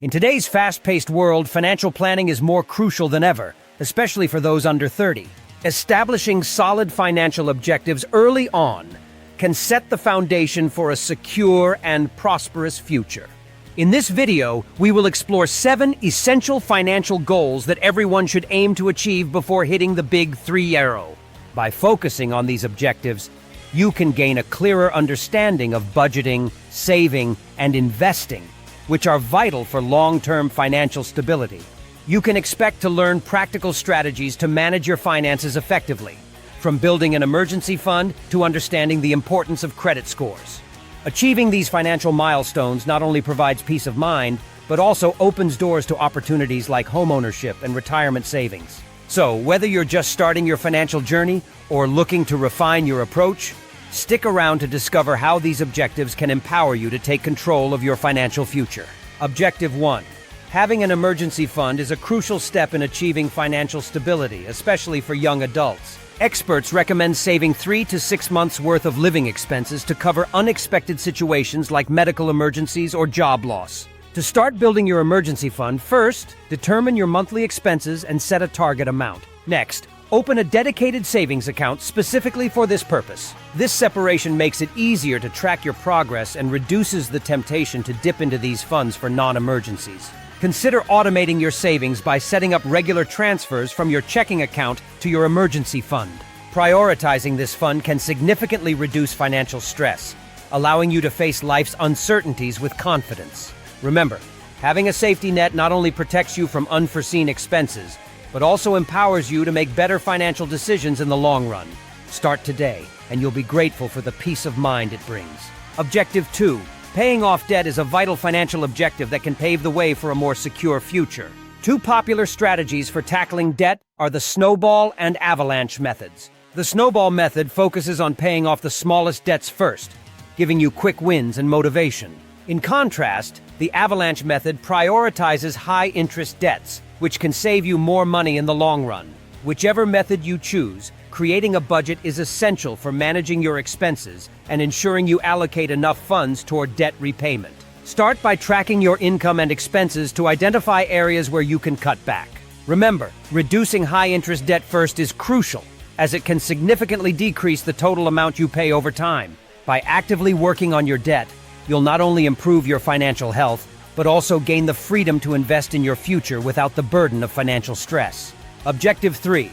In today's fast-paced world, financial planning is more crucial than ever, especially for those under 30. Establishing solid financial objectives early on can set the foundation for a secure and prosperous future. In this video, we will explore 7 essential financial goals that everyone should aim to achieve before hitting the big 3 arrow. By focusing on these objectives, you can gain a clearer understanding of budgeting, saving, and investing, which are vital for long-term financial stability. You can expect to learn practical strategies to manage your finances effectively, from building an emergency fund to understanding the importance of credit scores. Achieving these financial milestones not only provides peace of mind, but also opens doors to opportunities like homeownership and retirement savings. So, whether you're just starting your financial journey or looking to refine your approach, stick around to discover how these objectives can empower you to take control of your financial future. Objective 1. Having an emergency fund is a crucial step in achieving financial stability, especially for young adults. Experts recommend saving 3 to 6 months' worth of living expenses to cover unexpected situations like medical emergencies or job loss. To start building your emergency fund, first, determine your monthly expenses and set a target amount. Next, open a dedicated savings account specifically for this purpose. This separation makes it easier to track your progress and reduces the temptation to dip into these funds for non-emergencies. Consider automating your savings by setting up regular transfers from your checking account to your emergency fund. Prioritizing this fund can significantly reduce financial stress, allowing you to face life's uncertainties with confidence. Remember, having a safety net not only protects you from unforeseen expenses, but also empowers you to make better financial decisions in the long run. Start today, and you'll be grateful for the peace of mind it brings. Objective 2. Paying off debt is a vital financial objective that can pave the way for a more secure future. 2 popular strategies for tackling debt are the snowball and avalanche methods. The snowball method focuses on paying off the smallest debts first, giving you quick wins and motivation. In contrast, the avalanche method prioritizes high-interest debts, which can save you more money in the long run. Whichever method you choose, creating a budget is essential for managing your expenses and ensuring you allocate enough funds toward debt repayment. Start by tracking your income and expenses to identify areas where you can cut back. Remember, reducing high-interest debt first is crucial, as it can significantly decrease the total amount you pay over time. By actively working on your debt, you'll not only improve your financial health, but also gain the freedom to invest in your future without the burden of financial stress. Objective 3.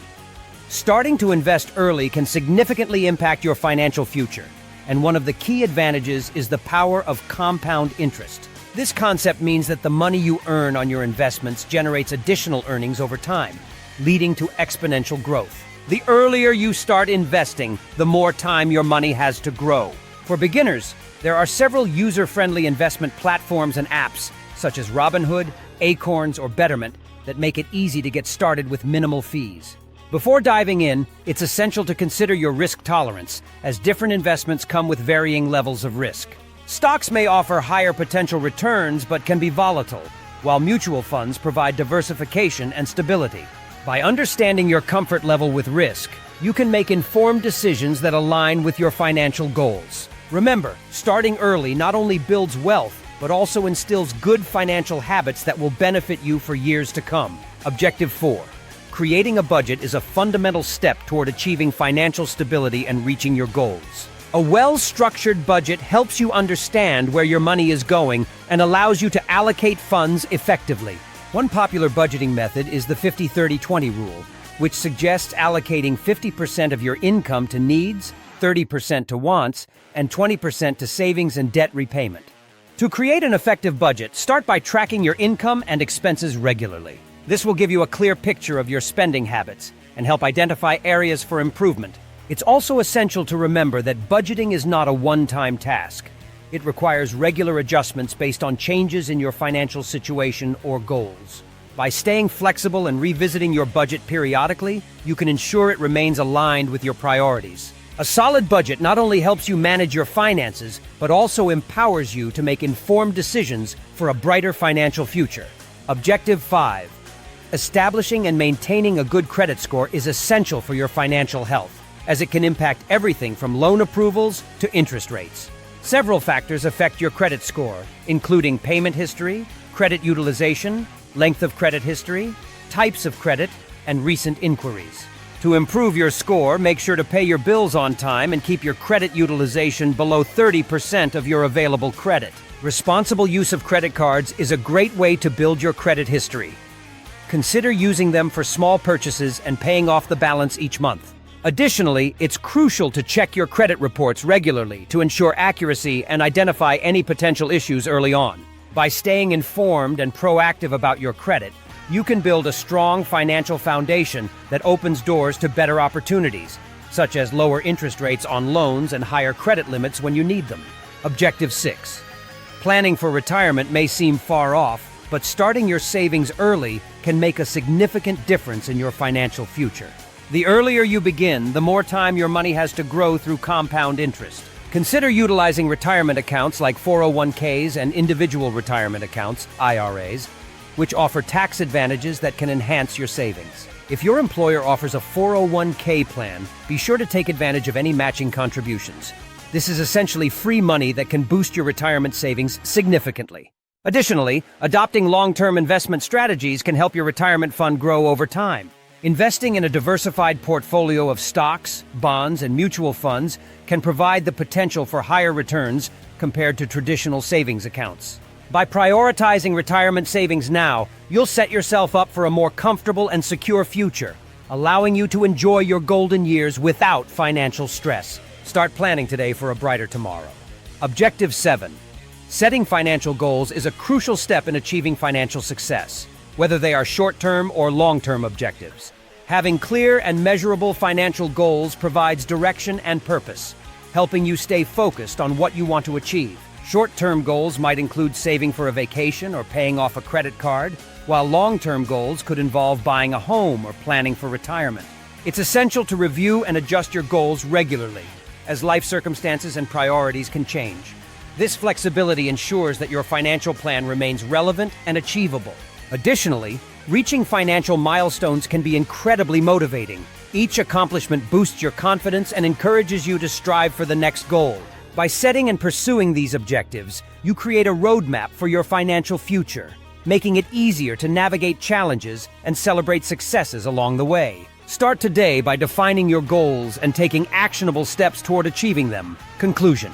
Starting to invest early can significantly impact your financial future, and one of the key advantages is the power of compound interest. This concept means that the money you earn on your investments generates additional earnings over time, leading to exponential growth. The earlier you start investing, the more time your money has to grow. For beginners, there are several user-friendly investment platforms and apps, such as Robinhood, Acorns, or Betterment, that make it easy to get started with minimal fees. Before diving in, it's essential to consider your risk tolerance, as different investments come with varying levels of risk. Stocks may offer higher potential returns but can be volatile, while mutual funds provide diversification and stability. By understanding your comfort level with risk, you can make informed decisions that align with your financial goals. Remember, starting early not only builds wealth, but also instills good financial habits that will benefit you for years to come. Objective 4. Creating a budget is a fundamental step toward achieving financial stability and reaching your goals. A well-structured budget helps you understand where your money is going and allows you to allocate funds effectively. One popular budgeting method is the 50-30-20 rule, which suggests allocating 50% of your income to needs, 30% to wants, and 20% to savings and debt repayment. To create an effective budget, start by tracking your income and expenses regularly. This will give you a clear picture of your spending habits and help identify areas for improvement. It's also essential to remember that budgeting is not a one-time task. It requires regular adjustments based on changes in your financial situation or goals. By staying flexible and revisiting your budget periodically, you can ensure it remains aligned with your priorities. A solid budget not only helps you manage your finances, but also empowers you to make informed decisions for a brighter financial future. Objective 5. Establishing and maintaining a good credit score is essential for your financial health, as it can impact everything from loan approvals to interest rates. Several factors affect your credit score, including payment history, credit utilization, length of credit history, types of credit, and recent inquiries. To improve your score, make sure to pay your bills on time and keep your credit utilization below 30% of your available credit. Responsible use of credit cards is a great way to build your credit history. Consider using them for small purchases and paying off the balance each month. Additionally, it's crucial to check your credit reports regularly to ensure accuracy and identify any potential issues early on. By staying informed and proactive about your credit, you can build a strong financial foundation that opens doors to better opportunities, such as lower interest rates on loans and higher credit limits when you need them. Objective 6. Planning for retirement may seem far off, but starting your savings early can make a significant difference in your financial future. The earlier you begin, the more time your money has to grow through compound interest. Consider utilizing retirement accounts like 401ks and individual retirement accounts, IRAs, which offer tax advantages that can enhance your savings. If your employer offers a 401k plan, be sure to take advantage of any matching contributions. This is essentially free money that can boost your retirement savings significantly. Additionally, adopting long-term investment strategies can help your retirement fund grow over time. Investing in a diversified portfolio of stocks, bonds, and mutual funds can provide the potential for higher returns compared to traditional savings accounts. By prioritizing retirement savings now, you'll set yourself up for a more comfortable and secure future, allowing you to enjoy your golden years without financial stress. Start planning today for a brighter tomorrow. Objective 7. Setting financial goals is a crucial step in achieving financial success, whether they are short-term or long-term objectives. Having clear and measurable financial goals provides direction and purpose, helping you stay focused on what you want to achieve. Short-term goals might include saving for a vacation or paying off a credit card, while long-term goals could involve buying a home or planning for retirement. It's essential to review and adjust your goals regularly, as life circumstances and priorities can change. This flexibility ensures that your financial plan remains relevant and achievable. Additionally, reaching financial milestones can be incredibly motivating. Each accomplishment boosts your confidence and encourages you to strive for the next goal. By setting and pursuing these objectives, you create a roadmap for your financial future, making it easier to navigate challenges and celebrate successes along the way. Start today by defining your goals and taking actionable steps toward achieving them. Conclusion.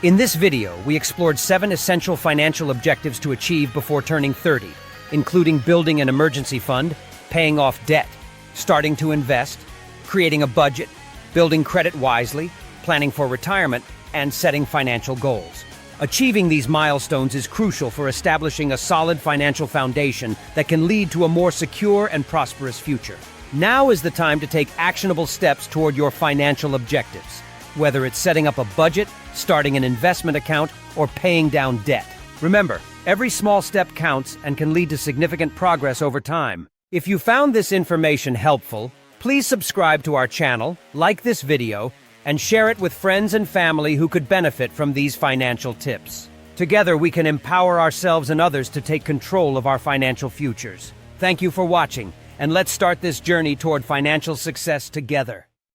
In this video, we explored 7 essential financial objectives to achieve before turning 30, including building an emergency fund, paying off debt, starting to invest, creating a budget, building credit wisely, planning for retirement, and setting financial goals. Achieving these milestones is crucial for establishing a solid financial foundation that can lead to a more secure and prosperous future. Now is the time to take actionable steps toward your financial objectives, whether it's setting up a budget, starting an investment account, or paying down debt. Remember, every small step counts and can lead to significant progress over time. If you found this information helpful, please subscribe to our channel, like this video, and share it with friends and family who could benefit from these financial tips. Together, we can empower ourselves and others to take control of our financial futures. Thank you for watching, and let's start this journey toward financial success together.